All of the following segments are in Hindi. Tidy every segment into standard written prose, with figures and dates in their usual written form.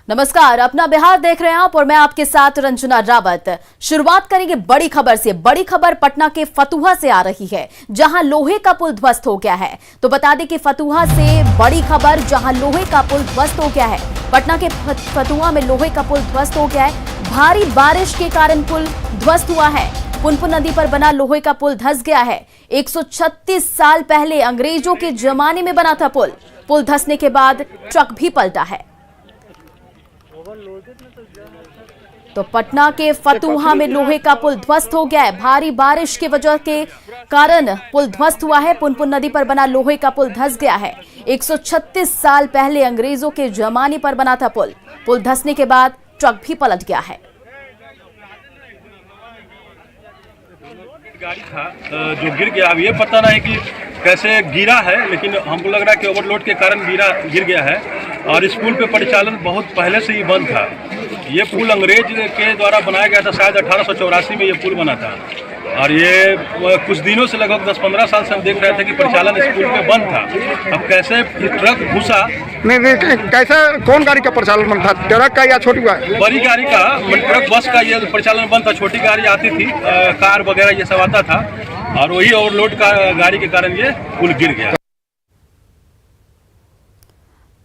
नमस्कार, अपना बिहार देख रहे हैं आप और मैं आपके साथ रंजना रावत। शुरुआत करेंगे बड़ी खबर से। बड़ी खबर पटना के फतुहा से आ रही है, जहां लोहे का पुल ध्वस्त हो गया है। तो बता दें कि फतुहा से बड़ी खबर, जहां लोहे का पुल ध्वस्त हो गया है। पटना के फतुहा में लोहे का पुल ध्वस्त हो गया है। भारी बारिश के कारण पुल ध्वस्त हुआ है। पुनपुन नदी पर बना लोहे का पुल धंस गया है। 136 साल पहले अंग्रेजों के जमाने में बना था पुल। पुल धंसने के बाद ट्रक भी पलटा है। तो पटना के फतुहा में लोहे का पुल ध्वस्त हो गया है। भारी बारिश की वजह के कारण पुल ध्वस्त हुआ है। पुनपुन नदी पर बना लोहे का पुल धंस गया है। 136 साल पहले अंग्रेजों के जमाने पर बना था पुल। पुल धंसने के बाद ट्रक भी पलट गया है। गाड़ी था जो गिर गया। अब ये पता नहीं कि कैसे गिरा है, लेकिन हमको लग रहा है कि ओवरलोड के कारण गिर गया है। और इस पुल पे परिचालन बहुत पहले से ही बंद था। ये पुल अंग्रेज के द्वारा बनाया गया था, शायद 1884 में ये पुल बना था। और ये कुछ दिनों से लगभग 10-15 साल से हम देख रहे थे कि परिचालन इस पुल पे बंद था। अब कैसे ट्रक घुसा, नहीं कैसा, कौन गाड़ी का परिचालन बंद था? ट्रक का या छोटी गाड़ी? बड़ी गाड़ी का, ट्रक बस का ये परिचालन बंद था। छोटी गाड़ी आती थी, कार वगैरह ये सब आता था, और वही ओवरलोड का गाड़ी के कारण ये पुल गिर गया।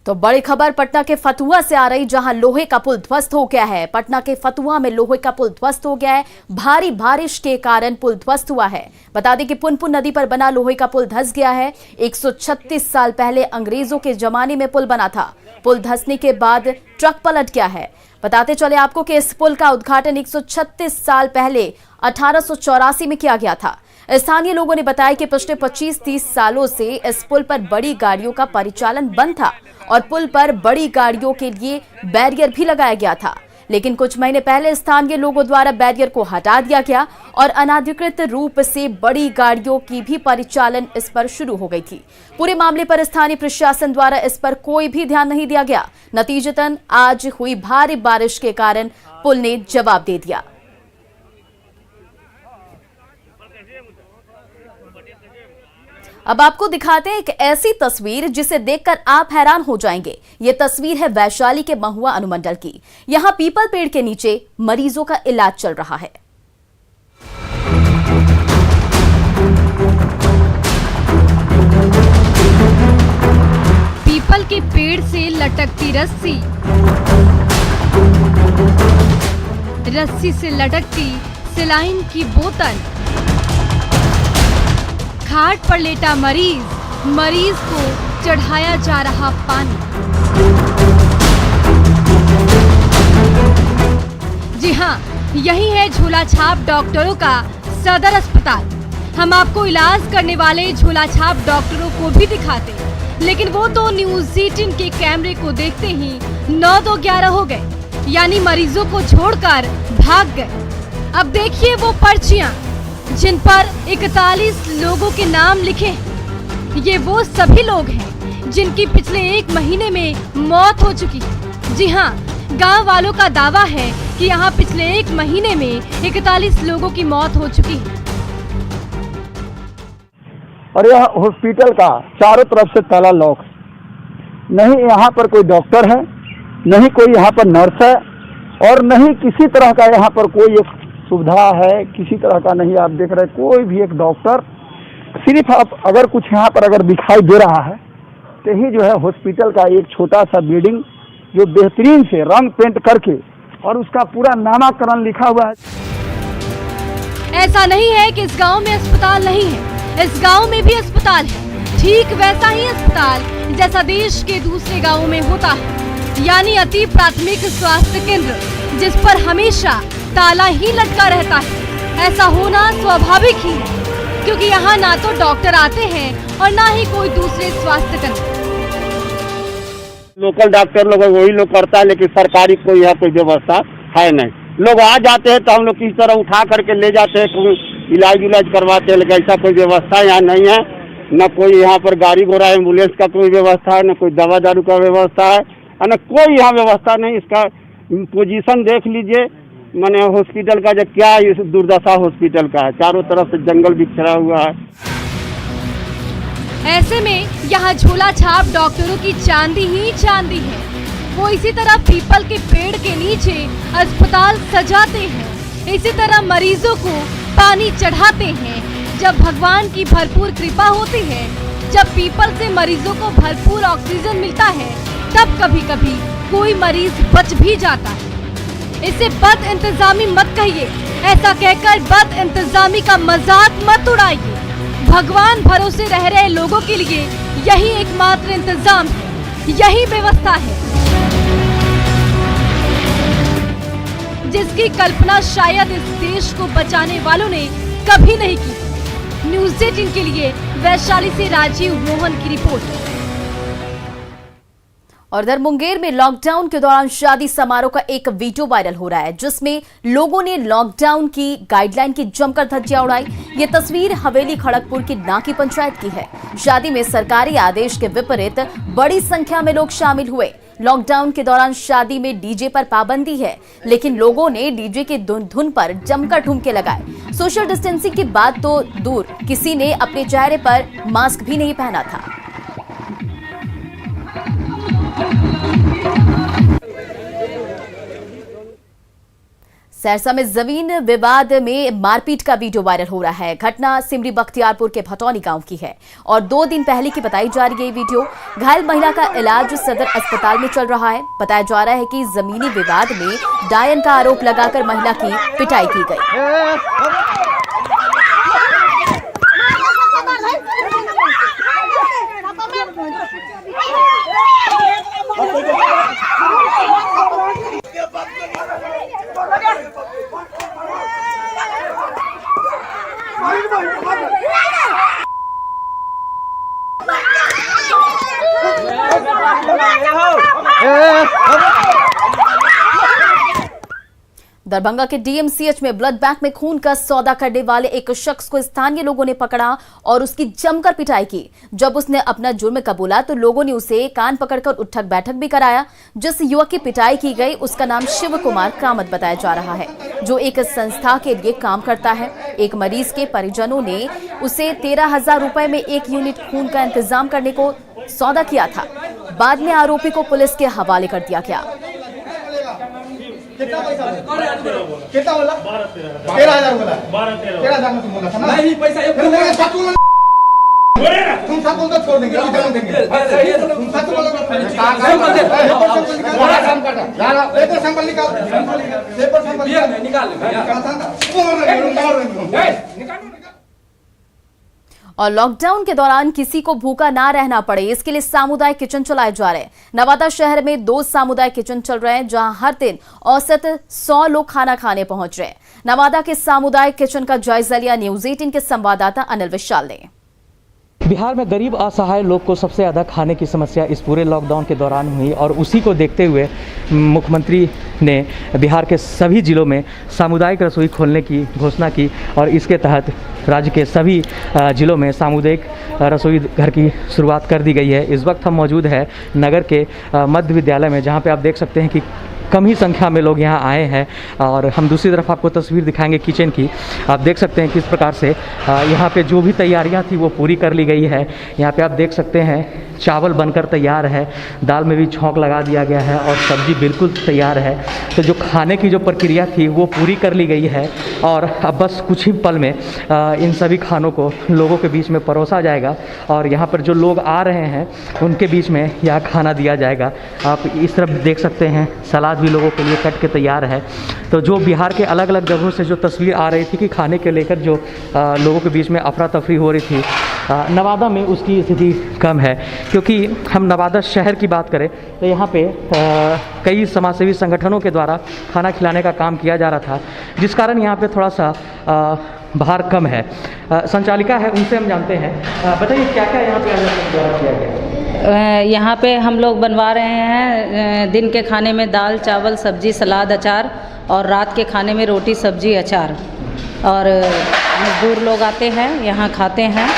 तो बड़ी खबर पटना के फतुहा से आ रही, जहां लोहे का पुल ध्वस्त हो गया है। पटना के फतुहा में लोहे का पुल ध्वस्त हो गया है। भारी बारिश के कारण पुल ध्वस्त हुआ है। बता दें कि पुनपुन नदी पर बना लोहे का पुल धंस गया है। 136 साल पहले अंग्रेजों के जमाने में पुल बना था। पुल धंसने के बाद ट्रक पलट गया है। बताते चले आपको कि इस पुल का उद्घाटन 136 साल पहले 1884 में किया गया था। स्थानीय लोगों ने बताया कि पिछले 25-30 सालों से इस पुल पर बड़ी गाड़ियों का परिचालन बंद था और पुल पर बड़ी गाड़ियों के लिए बैरियर भी लगाया गया था। लेकिन कुछ महीने पहले स्थानीय लोगों द्वारा बैरियर को हटा दिया गया और अनाधिकृत रूप से बड़ी गाड़ियों की भी परिचालन इस पर शुरू हो गई थी। पूरे मामले पर स्थानीय प्रशासन द्वारा इस पर कोई भी ध्यान नहीं दिया गया। नतीजतन आज हुई भारी बारिश के कारण पुल ने जवाब दे दिया। अब आपको दिखाते हैं एक ऐसी तस्वीर जिसे देखकर आप हैरान हो जाएंगे। ये तस्वीर है वैशाली के महुआ अनुमंडल की। यहां पीपल पेड़ के नीचे मरीजों का इलाज चल रहा है। पीपल के पेड़ से लटकती रस्सी, रस्सी से लटकती सिलाइन की बोतल, खाट पर लेटा मरीज, मरीज को चढ़ाया जा रहा पानी। जी हाँ, यही है झोला छाप डॉक्टरों का सदर अस्पताल। हम आपको इलाज करने वाले झोला छाप डॉक्टरों को भी दिखाते, लेकिन वो तो न्यूज़ 18 के कैमरे को देखते ही 9-2-11 हो गए, यानी मरीजों को छोड़कर भाग गए। अब देखिए वो पर्चियां जिन पर 41 लोगों के नाम लिखे हैं। ये वो सभी लोग हैं जिनकी पिछले 1 महीने में मौत हो चुकी है। जी हाँ, गांव वालों का दावा है कि यहाँ पिछले 1 महीने में 41 लोगों की मौत हो चुकी है। और यह हॉस्पिटल का चारों तरफ से ताला लॉक है। नहीं यहाँ पर कोई डॉक्टर है, नहीं कोई यहाँ पर नर्स है, और नहीं किसी तरह का यहाँ पर कोई एक सुविधा है, किसी तरह का नहीं। आप देख रहे हैं कोई भी एक डॉक्टर, सिर्फ आप अगर कुछ यहाँ पर अगर दिखाई दे रहा है तो ही जो है हॉस्पिटल का एक छोटा सा बिल्डिंग जो बेहतरीन से रंग पेंट करके और उसका पूरा नामाकरण लिखा हुआ है। ऐसा नहीं है कि इस गांव में अस्पताल नहीं है, इस गांव में भी अस्पताल है। ठीक वैसा ही अस्पताल जैसा देश के दूसरे गाँवों में होता है, यानी अति प्राथमिक स्वास्थ्य केंद्र, जिस पर हमेशा ताला ही लटका रहता है। ऐसा होना स्वाभाविक ही है, क्योंकि यहाँ ना तो डॉक्टर आते हैं और ना ही कोई दूसरे स्वास्थ्य केंद्र। लोकल डॉक्टर लोग वही लोग करता है, लेकिन सरकारी कोई यहाँ कोई व्यवस्था है नहीं। लोग आ जाते हैं तो हम लोग किस तरह उठा करके ले जाते हैं, इलाज करवाते हैं, लेकिन ऐसा कोई व्यवस्था यहाँ नहीं है। न कोई यहाँ पर गाड़ी घोड़ा एम्बुलेंस का कोई व्यवस्था है, न कोई दवा दारू का व्यवस्था है, और न कोई यहाँ व्यवस्था नहीं। इसका पोजीशन देख लीजिए, माने हॉस्पिटल का जो क्या दुर्दशा हॉस्पिटल का है। चारों तरफ से जंगल बिखरा हुआ है। ऐसे में यहाँ झोला छाप डॉक्टरों की चांदी ही चांदी है। वो इसी तरह पीपल के पेड़ के नीचे अस्पताल सजाते हैं, इसी तरह मरीजों को पानी चढ़ाते हैं। जब भगवान की भरपूर कृपा होती है, जब पीपल से मरीजों को भरपूर ऑक्सीजन मिलता है, तब कभी कभी कोई मरीज बच भी जाता है। इसे बद इंतजामी मत कहिए, ऐसा कहकर बद इंतजामी का मजाक मत उड़ाइए। भगवान भरोसे रह रहे लोगों के लिए यही एकमात्र इंतजाम है, यही व्यवस्था है जिसकी कल्पना शायद इस देश को बचाने वालों ने कभी नहीं की। न्यूज़ 18 के लिए वैशाली से राजीव मोहन की रिपोर्ट। और इधर मुंगेर में लॉकडाउन के दौरान शादी समारोह का एक वीडियो वायरल हो रहा है, जिसमें लोगों ने लॉकडाउन की गाइडलाइन की जमकर धज्जियां उड़ाई। ये तस्वीर हवेली खड़गपुर की नाकी पंचायत की है। शादी में सरकारी आदेश के विपरीत बड़ी संख्या में लोग शामिल हुए। लॉकडाउन के दौरान शादी में डीजे पर पाबंदी है, लेकिन लोगों ने डीजे के धुन पर जमकर ठुमके लगाए। सोशल डिस्टेंसिंग की बात तो दूर, किसी ने अपने चेहरे पर मास्क भी नहीं पहना था। सहरसा में जमीन विवाद में मारपीट का वीडियो वायरल हो रहा है। घटना सिमरी बख्तियारपुर के भटौनी गांव की है और 2 दिन पहले की बताई जा रही है। ये वीडियो घायल महिला का इलाज सदर अस्पताल में चल रहा है। बताया जा रहा है कि जमीनी विवाद में डायन का आरोप लगाकर महिला की पिटाई की गई। दरभंगा के डीएमसीएच में ब्लड बैंक में खून का सौदा करने वाले एक शख्स को स्थानीय लोगों ने पकड़ा और उसकी जमकर पिटाई की। जब उसने अपना जुर्म कबूला तो लोगों ने उसे कान पकड़कर उठक बैठक भी कराया। जिस युवक की पिटाई की गई उसका नाम शिव कुमार कामत बताया जा रहा है, जो एक संस्था के लिए काम करता है। एक मरीज के परिजनों ने उसे 13,000 रुपए में 1 यूनिट खून का इंतजाम करने को सौदा किया था। बाद में आरोपी को पुलिस के हवाले कर दिया गया। कितना बोला? 13,000 बोला। 13,000 में तुम बोला था ना? नहीं पैसा तुम सब बोल दो, छोड़ देंगे, इधर देंगे। तुम सच बोलो तो बड़ा काम करता। यार पेपर सैंपल निकाल, पेपर सैंपल निकाल। और लॉकडाउन के दौरान किसी को भूखा ना रहना पड़े, इसके लिए सामुदायिक किचन चलाए जा रहे हैं। नवादा शहर में 2 सामुदायिक किचन चल रहे हैं, जहां हर दिन औसत 100 लोग खाना खाने पहुंच रहे हैं। नवादा के सामुदायिक किचन का जायजा लिया न्यूज़ 18 के संवाददाता अनिल विशाल ने। बिहार में गरीब असहाय लोग को सबसे ज़्यादा खाने की समस्या इस पूरे लॉकडाउन के दौरान हुई और उसी को देखते हुए मुख्यमंत्री ने बिहार के सभी जिलों में सामुदायिक रसोई खोलने की घोषणा की और इसके तहत राज्य के सभी जिलों में सामुदायिक रसोई घर की शुरुआत कर दी गई है। इस वक्त हम मौजूद है नगर के मध्य विद्यालय में, जहाँ पे आप देख सकते हैं कि कम ही संख्या में लोग यहाँ आए हैं और हम दूसरी तरफ आपको तस्वीर दिखाएंगे किचन की। आप देख सकते हैं किस प्रकार से यहाँ पे जो भी तैयारियाँ थी वो पूरी कर ली गई है। यहाँ पे आप देख सकते हैं चावल बनकर तैयार है, दाल में भी छौंक लगा दिया गया है और सब्जी बिल्कुल तैयार है। तो जो खाने की जो प्रक्रिया थी वो पूरी कर ली गई है और अब बस कुछ ही पल में इन सभी खानों को लोगों के बीच में परोसा जाएगा और यहाँ पर जो लोग आ रहे हैं उनके बीच में यह खाना दिया जाएगा। आप इस तरफ देख सकते हैं सलाद भी लोगों के लिए कट के तैयार है। तो जो बिहार के अलग अलग जगहों से जो तस्वीर आ रही थी कि खाने के लेकर जो लोगों के बीच में अफरा तफरी हो रही थी, नवादा में उसकी स्थिति कम है। क्योंकि हम नवादा शहर की बात करें तो यहाँ पे कई समाजसेवी संगठनों के द्वारा खाना खिलाने का काम किया जा रहा था, जिस कारण यहाँ पे थोड़ा सा भार कम है। संचालिका है, उनसे हम जानते हैं। बताइए क्या क्या यहाँ पे द्वारा किया गया? यहाँ पे हम लोग बनवा रहे हैं दिन के खाने में दाल चावल सब्जी सलाद अचार और रात के खाने में रोटी सब्जी अचार। और मजदूर लोग आते हैं यहाँ खाते हैं,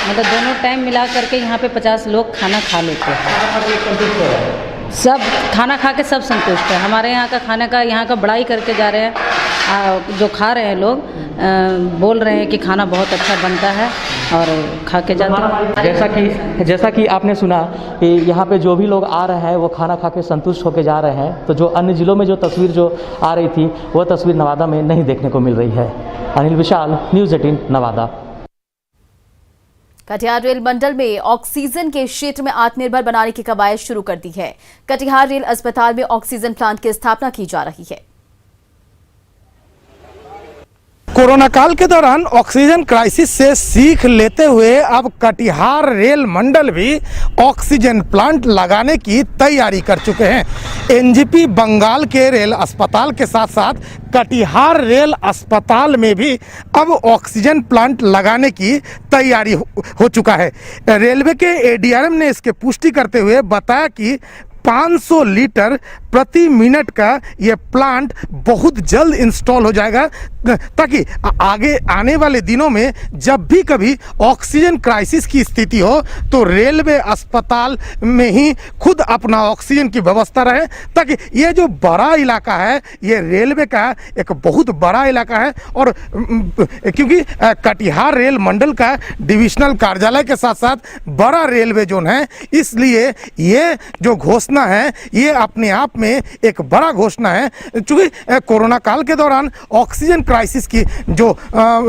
मतलब दोनों टाइम मिला करके यहाँ पे 50 लोग खाना खा लेते हैं। सब खाना खा के सब संतुष्ट है। हमारे यहाँ का खाने का यहाँ का बड़ाई करके जा रहे हैं जो खा रहे हैं लोग बोल रहे हैं कि खाना बहुत अच्छा बनता है और खा के जाते हैं। जैसा कि आपने सुना कि यहाँ पे जो भी लोग आ रहे हैं वो खाना खा के संतुष्ट होकर जा रहे हैं। तो जो अन्य ज़िलों में जो तस्वीर जो आ रही थी वो तस्वीर नवादा में नहीं देखने को मिल रही है। अनिल विशाल, न्यूज़ 18 नवादा। कटिहार रेल मंडल में ऑक्सीजन के क्षेत्र में आत्मनिर्भर बनाने की कवायद शुरू कर दी है। कटिहार रेल अस्पताल में ऑक्सीजन प्लांट की स्थापना की जा रही है। कोरोना काल के दौरान ऑक्सीजन क्राइसिस से सीख लेते हुए अब कटिहार रेल मंडल भी ऑक्सीजन प्लांट लगाने की तैयारी कर चुके हैं। एनजीपी बंगाल के रेल अस्पताल के साथ साथ कटिहार रेल अस्पताल में भी अब ऑक्सीजन प्लांट लगाने की तैयारी हो चुका है। रेलवे के एडीआरएम ने इसकी पुष्टि करते हुए बताया कि 500 लीटर प्रति मिनट का ये प्लांट बहुत जल्द इंस्टॉल हो जाएगा, ताकि आगे आने वाले दिनों में जब भी कभी ऑक्सीजन क्राइसिस की स्थिति हो तो रेलवे अस्पताल में ही खुद अपना ऑक्सीजन की व्यवस्था रहे। ताकि ये जो बड़ा इलाका है ये रेलवे का एक बहुत बड़ा इलाका है, और क्योंकि कटिहार रेल मंडल का डिविजनल कार्यालय के साथ साथ बड़ा रेलवे जोन है, इसलिए ये जो घोषणा है ये अपने आप में एक बड़ा घोषणा है। चूंकि कोरोना काल के दौरान ऑक्सीजन क्राइसिस की जो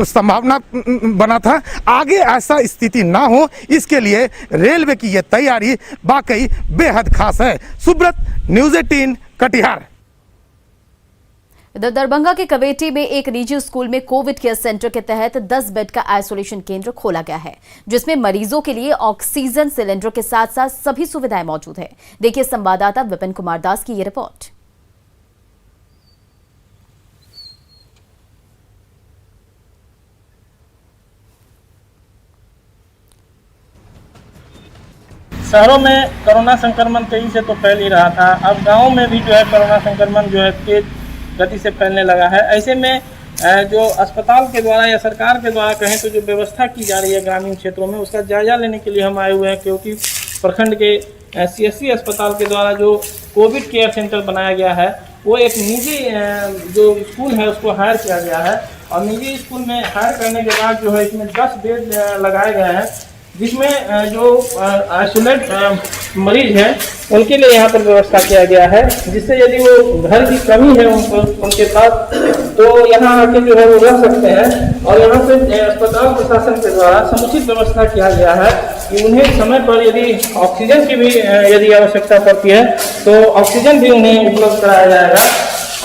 संभावना बना था, आगे ऐसा स्थिति ना हो इसके लिए रेलवे की यह तैयारी वाकई बेहद खास है। सुब्रत, न्यूज़ 18 कटिहार। दरभंगा के कवेटी में एक निजी स्कूल में कोविड केयर सेंटर के तहत 10 बेड का आइसोलेशन केंद्र खोला गया है, जिसमें मरीजों के लिए ऑक्सीजन सिलेंडर के साथ साथ सभी सुविधाएं मौजूद है। देखिए संवाददाता विपिन कुमार दास की ये रिपोर्ट। शहरों में कोरोना संक्रमण तेजी से तो फैल ही रहा था, अब गाँव में भी जो है कोरोना संक्रमण जो है तेज गति से फैलने लगा है। ऐसे में जो अस्पताल के द्वारा या सरकार के द्वारा कहें तो जो व्यवस्था की जा रही है ग्रामीण क्षेत्रों में, उसका जायजा लेने के लिए हम आए हुए हैं, क्योंकि प्रखंड के CSC अस्पताल के द्वारा जो कोविड केयर सेंटर बनाया गया है वो एक निजी जो स्कूल है उसको हायर किया गया है, और निजी स्कूल में हायर करने के बाद जो है इसमें 10 बेड लगाए गए हैं, जिसमें जो आइसोलेट मरीज हैं उनके लिए यहाँ पर व्यवस्था किया गया है, जिससे यदि वो घर की कमी है उनके पास तो यहाँ आके जो है वो रह सकते हैं। और यहाँ से अस्पताल प्रशासन के द्वारा समुचित व्यवस्था किया गया है कि उन्हें समय पर यदि ऑक्सीजन की भी यदि आवश्यकता पड़ती है तो ऑक्सीजन भी उन्हें उपलब्ध कराया जाएगा,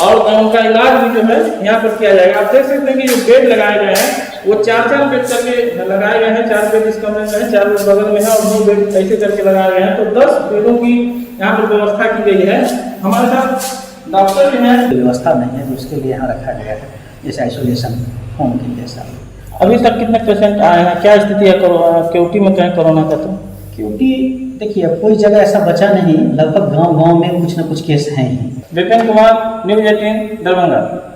और उनका इलाज भी जो है यहाँ पर किया जाएगा। आप देख सकते हैं कि जो बेड लगाए गए हैं वो 4-4 बेड करके लगाए गए हैं। 4 बेड इस कमरे में है, 4 बेड बगल में है, और 2 बेड ऐसे करके लगाए गए हैं। तो 10 बेडों की यहाँ पर व्यवस्था की गई है। हमारे साथ डॉक्टर भी हैं। व्यवस्था नहीं है तो उसके लिए यहाँ रखा गया है, जैसे आइसोलेशन होम के जैसा। अभी तक कितने पेशेंट आए हैं, क्या स्थिति है केवटी में कहें कोरोना का? तो क्योंकि देखिए कोई जगह ऐसा बचा नहीं, लगभग गांव-गांव में कुछ न कुछ केस हैं ही। विपिन कुमार, न्यूज़ 18 दरभंगा।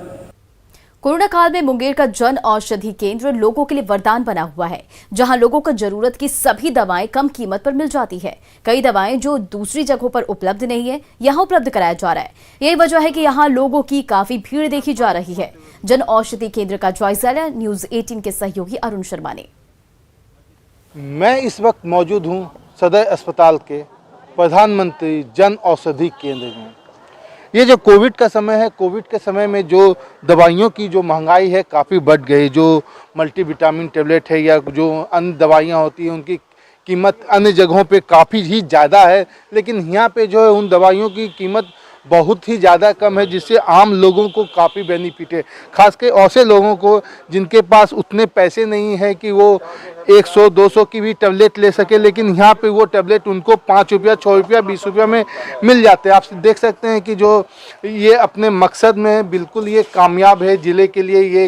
कोरोना काल में मुंगेर का जन औषधि केंद्र लोगों के लिए वरदान बना हुआ है, जहां लोगों को जरूरत की सभी दवाएं कम कीमत पर मिल जाती है। कई दवाएं जो दूसरी जगहों पर उपलब्ध नहीं है यहां उपलब्ध कराया जा रहा है। यही वजह है कि यहां लोगों की काफी भीड़ देखी जा रही है। जन औषधि केंद्र का जायजा लिया न्यूज़ 18 के सहयोगी अरुण शर्मा ने। मैं इस वक्त मौजूद हूं सदर अस्पताल के प्रधानमंत्री जन औषधि केंद्र में। ये जो कोविड का समय है, कोविड के समय में जो दवाइयों की जो महंगाई है काफ़ी बढ़ गई। जो मल्टीविटामिन टेबलेट है या जो अन्य दवाइयाँ होती हैं उनकी कीमत अन्य जगहों पे काफ़ी ही ज़्यादा है, लेकिन यहाँ पे जो है उन दवाइयों की कीमत बहुत ही ज़्यादा कम है, जिससे आम लोगों को काफ़ी बेनिफिट है। खासकर ऐसे लोगों को जिनके पास उतने पैसे नहीं है कि वो 100-200 की भी टैबलेट ले सके, लेकिन यहाँ पे वो टैबलेट उनको 5 रुपया, 6 रुपया, 20 रुपया में मिल जाते हैं। आप देख सकते हैं कि जो ये अपने मकसद में बिल्कुल ये कामयाब है। ज़िले के लिए ये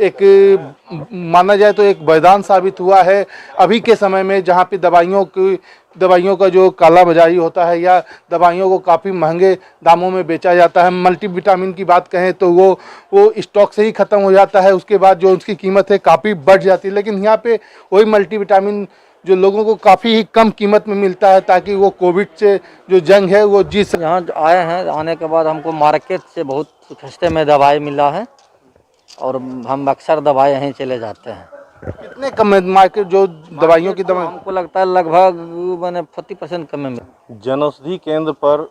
एक माना जाए तो एक वरदान साबित हुआ है। अभी के समय में जहाँ पे दवाइयों का जो काला बाजारी होता है या दवाइयों को काफ़ी महंगे दामों में बेचा जाता है, मल्टीविटामिन की बात कहें तो वो स्टॉक से ही ख़त्म हो जाता है, उसके बाद जो उसकी कीमत है काफ़ी बढ़ जाती है। लेकिन यहाँ पे वही मल्टीविटामिन जो लोगों को काफ़ी ही कम कीमत में मिलता है, ताकि वो कोविड से जो जंग है वो जीत। यहाँ आए हैं, आने के बाद हमको मार्केट से बहुत सस्ते में दवाई मिला है और हम अक्सर दवाई यहीं चले जाते हैं। कितने कम है मार्केट जो दवाइयों की दवा? हमको लगता है लगभग मैंने 40% कम में। जन औषधि केंद्र पर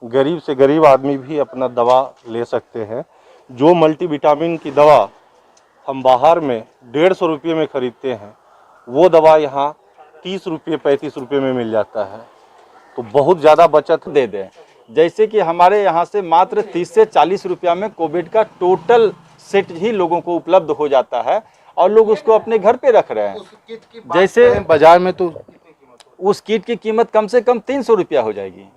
गरीब से गरीब आदमी भी अपना दवा ले सकते हैं। जो मल्टीविटामिन की दवा हम बाहर में 150 रुपये में खरीदते हैं, वो दवा यहाँ 30 रुपये 35 रुपये में मिल जाता है। तो बहुत ज़्यादा बचत दे दें। जैसे कि हमारे यहाँ से मात्र 30 से 40 रुपया में कोविड का टोटल सेट ही लोगों को उपलब्ध हो जाता है और लोग उसको अपने घर पे रख रहे हैं। जैसे बाजार में तो उस किट की कीमत कम से कम 300 रुपया हो जाएगी।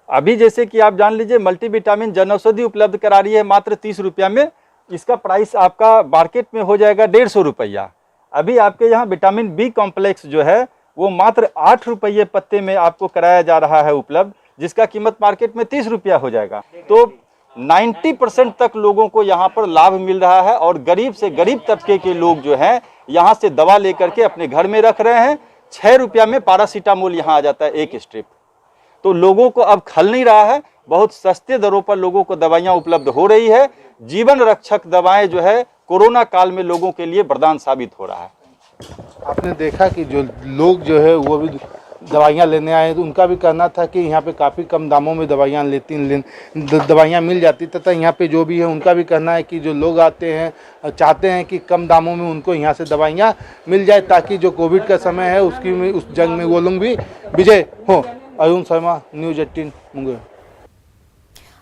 अभी जैसे कि आप जान लीजिए मल्टीविटामिन जन औषधि उपलब्ध करा रही है मात्र 30 रुपया में। इसका प्राइस आपका मार्केट में हो जाएगा 150 रुपया। अभी आपके यहाँ विटामिन बी कॉम्प्लेक्स जो है वो मात्र 8 रुपये पत्ते में आपको कराया जा रहा है उपलब्ध, जिसका कीमत मार्केट में 30 रुपया हो जाएगा। तो 90% तक लोगों को यहाँ पर लाभ मिल रहा है और गरीब से गरीब तबके के लोग जो हैं यहाँ से दवा लेकर के अपने घर में रख रहे हैं। 6 रुपया में पैरासीटामोल यहाँ आ जाता है एक स्ट्रिप। तो लोगों को अब खल नहीं रहा है, बहुत सस्ते दरों पर लोगों को दवाइयाँ उपलब्ध हो रही है। जीवन रक्षक दवाएं जो है कोरोना काल में लोगों के लिए वरदान साबित हो रहा है। आपने देखा कि जो लोग जो है वो भी दवाइयाँ लेने आए, तो उनका भी कहना था कि यहाँ पे काफ़ी कम दामों में दवाइयाँ मिल जाती, तथा यहाँ पे जो भी है उनका भी कहना है कि जो लोग आते हैं चाहते हैं कि कम दामों में उनको यहाँ से दवाइयाँ मिल जाए, ताकि जो कोविड का समय है उस जंग में वो लोग भी विजय हो। अरुण शर्मा, न्यूज़ 18 मुंगेर।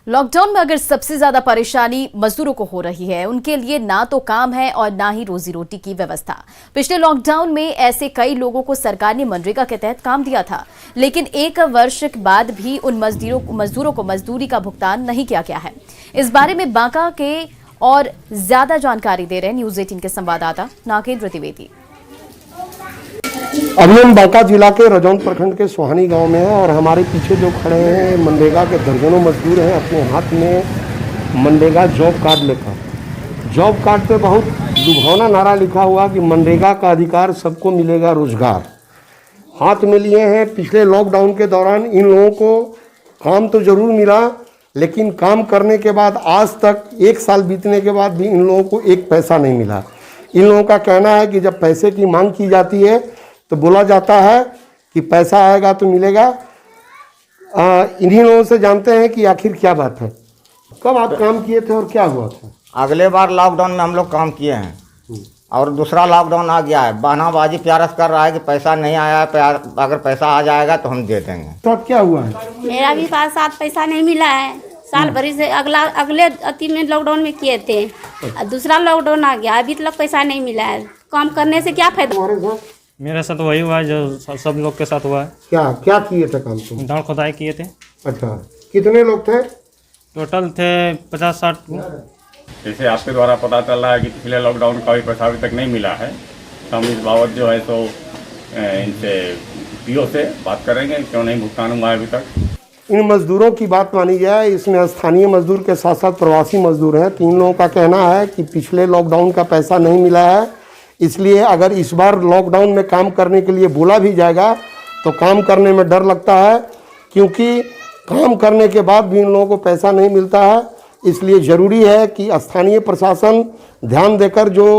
लॉकडाउन में अगर सबसे ज्यादा परेशानी मजदूरों को हो रही है, उनके लिए ना तो काम है और ना ही रोजी रोटी की व्यवस्था। पिछले लॉकडाउन में ऐसे कई लोगों को सरकार ने मनरेगा के तहत काम दिया था, लेकिन 1 वर्ष के बाद भी उन मजदूरों को मजदूरी का भुगतान नहीं किया गया है। इस बारे में बांका के और ज्यादा जानकारी दे रहे हैं न्यूज़ 18 के संवाददाता नागेंद्र द्विवेदी। अभी हम बांका जिला के रजौन प्रखंड के सुहानी गांव में हैं और हमारे पीछे जो खड़े हैं मनरेगा के दर्जनों मजदूर हैं, अपने हाथ में मनरेगा जॉब कार्ड लेकर। जॉब कार्ड पे बहुत लुभावना नारा लिखा हुआ कि मनरेगा का अधिकार सबको मिलेगा रोजगार हाथ में लिए हैं। पिछले लॉकडाउन के दौरान इन लोगों को काम तो ज़रूर मिला, लेकिन काम करने के बाद आज तक 1 साल बीतने के बाद भी इन लोगों को 1 पैसा नहीं मिला। इन लोगों का कहना है कि जब पैसे की मांग की जाती है तो बोला जाता है कि पैसा आएगा तो मिलेगा। इन्हीं लोगों से जानते हैं कि आखिर क्या बात है। कब आप काम किए थे और क्या हुआ था? अगले बार लॉकडाउन में हम लोग काम किए हैं और दूसरा लॉकडाउन आ गया है। बहानाबाजी प्यारस कर रहा है कि पैसा नहीं आया है, अगर पैसा आ जाएगा तो हम दे देंगे। तो क्या हुआ है? मेरा भी 5-7 पैसा नहीं मिला है साल भरी से। अगले अति में लॉकडाउन में किए थे, दूसरा लॉकडाउन आ गया, अभी तक पैसा नहीं मिला है। काम करने से क्या फायदा? मेरे साथ वही हुआ है जो सब लोग के साथ हुआ है। क्या क्या किए थे काम? तुम दाल खुदाई किए थे। अच्छा, कितने लोग थे? टोटल थे 50-60। जैसे आपके द्वारा पता चल रहा है कि पिछले लॉकडाउन का भी पैसा अभी तक नहीं मिला है, तो हम इस बाबत जो है तो इनसे पीओ से बात करेंगे क्यों नहीं भुगतान हुआ है अभी तक। इन मजदूरों की बात मानी जाए, इसमें स्थानीय मजदूर के साथ साथ प्रवासी मजदूर हैं। 3 लोगों का कहना है कि पिछले लॉकडाउन का पैसा नहीं मिला है, इसलिए अगर इस बार लॉकडाउन में काम करने के लिए बोला भी जाएगा तो काम करने में डर लगता है, क्योंकि काम करने के बाद भी इन लोगों को पैसा नहीं मिलता है। इसलिए ज़रूरी है कि स्थानीय प्रशासन ध्यान देकर जो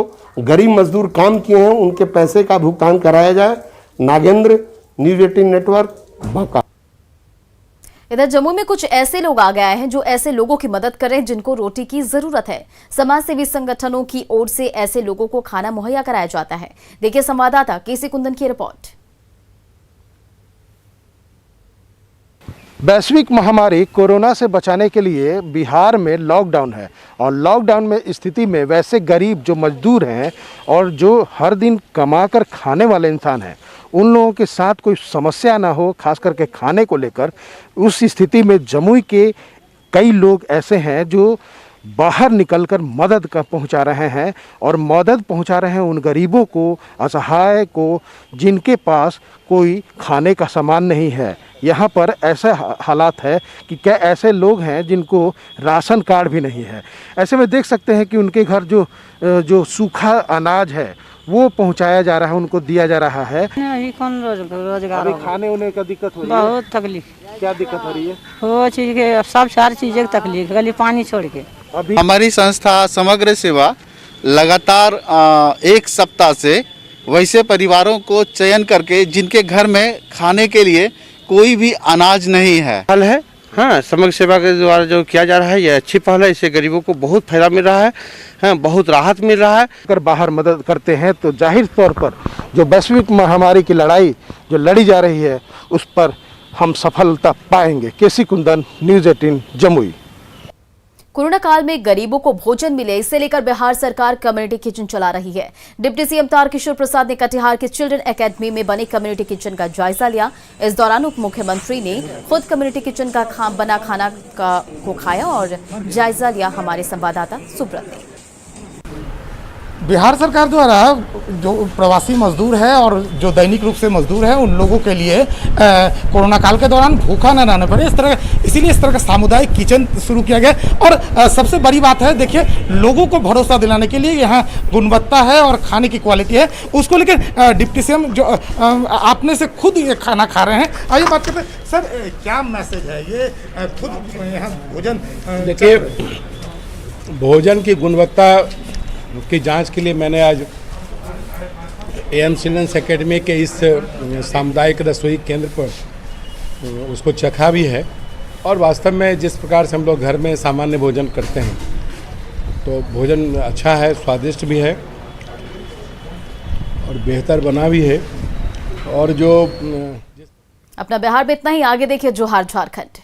गरीब मजदूर काम किए हैं उनके पैसे का भुगतान कराया जाए। Nagendra, news 18 network, Banka. इधर जम्मू में कुछ ऐसे लोग आ गए हैं जो ऐसे लोगों की मदद कर रहे हैं जिनको रोटी की जरूरत है। समाज सेवी संगठनों की ओर से ऐसे लोगों को खाना मुहैया कराया जाता है। देखिए संवाददाता केसी कुंदन की रिपोर्ट। वैश्विक महामारी कोरोना से बचाने के लिए बिहार में लॉकडाउन है और लॉकडाउन में स्थिति में वैसे गरीब जो मजदूर हैं और जो हर दिन कमाकर खाने वाले इंसान हैं, उन लोगों के साथ कोई समस्या ना हो, खास करके खाने को लेकर। उस स्थिति में जमुई के कई लोग ऐसे हैं जो बाहर निकलकर मदद का पहुंचा रहे हैं और मदद पहुंचा रहे हैं उन गरीबों को, असहाय को, जिनके पास कोई खाने का सामान नहीं है। यहाँ पर ऐसा हालात है कि क्या ऐसे लोग हैं जिनको राशन कार्ड भी नहीं है। ऐसे में देख सकते हैं कि उनके घर जो सूखा अनाज है वो पहुंचाया जा रहा है, उनको दिया जा रहा है। अभी कौन रोजगार? अभी खाने होने का दिक्कत हो रही है। बहुत तकलीफ। क्या दिक्कत हो रही है? वो चीज के सब सारी चीजें की तकलीफ, खाली पानी छोड़ के। हमारी संस्था समग्र सेवा लगातार एक सप्ताह से वैसे परिवारों को चयन करके जिनके घर में खाने के लिए कोई भी अनाज नहीं है। पहल है, हाँ, समग्र सेवा के द्वारा जो किया जा रहा है ये अच्छी पहल है। इससे गरीबों को बहुत फायदा मिल रहा है, हाँ, बहुत राहत मिल रहा है। अगर बाहर मदद करते हैं तो जाहिर तौर पर जो वैश्विक महामारी की लड़ाई जो लड़ी जा रही है उस पर हम सफलता पाएंगे। केसी कुंदन, न्यूज़ 18 जमुई। कोरोना काल में गरीबों को भोजन मिले, इसे लेकर बिहार सरकार कम्युनिटी किचन चला रही है। डिप्टी सीएम तारकिशोर प्रसाद ने कटिहार के चिल्ड्रन एकेडमी में बने कम्युनिटी किचन का जायजा लिया। इस दौरान उप मुख्यमंत्री ने खुद कम्युनिटी किचन का बना खाना को खाया और जायजा लिया। हमारे संवाददाता सुब्रत ने। बिहार सरकार द्वारा जो प्रवासी मजदूर है और जो दैनिक रूप से मजदूर है उन लोगों के लिए कोरोना काल के दौरान भूखा न रहना पड़े, इसीलिए इस तरह का सामुदायिक किचन शुरू किया गया। और सबसे बड़ी बात है, देखिए, लोगों को भरोसा दिलाने के लिए यहाँ गुणवत्ता है और खाने की क्वालिटी है, उसको लेकर डिप्टी सीएम जो आपने से खुद ये खाना खा रहे हैं। आइए बात करते हैं। सर, क्या मैसेज है ये खुद यहाँ भोजन? देखिए, भोजन की गुणवत्ता की जांच के लिए मैंने आज AM चिल्ड्रंस एकेडमी के इस सामुदायिक रसोई केंद्र पर उसको चखा भी है। और वास्तव में जिस प्रकार से हम लोग घर में सामान्य भोजन करते हैं तो भोजन अच्छा है, स्वादिष्ट भी है और बेहतर बना भी है। और जो अपना बिहार में इतना ही, आगे देखिए जोहार झारखंड।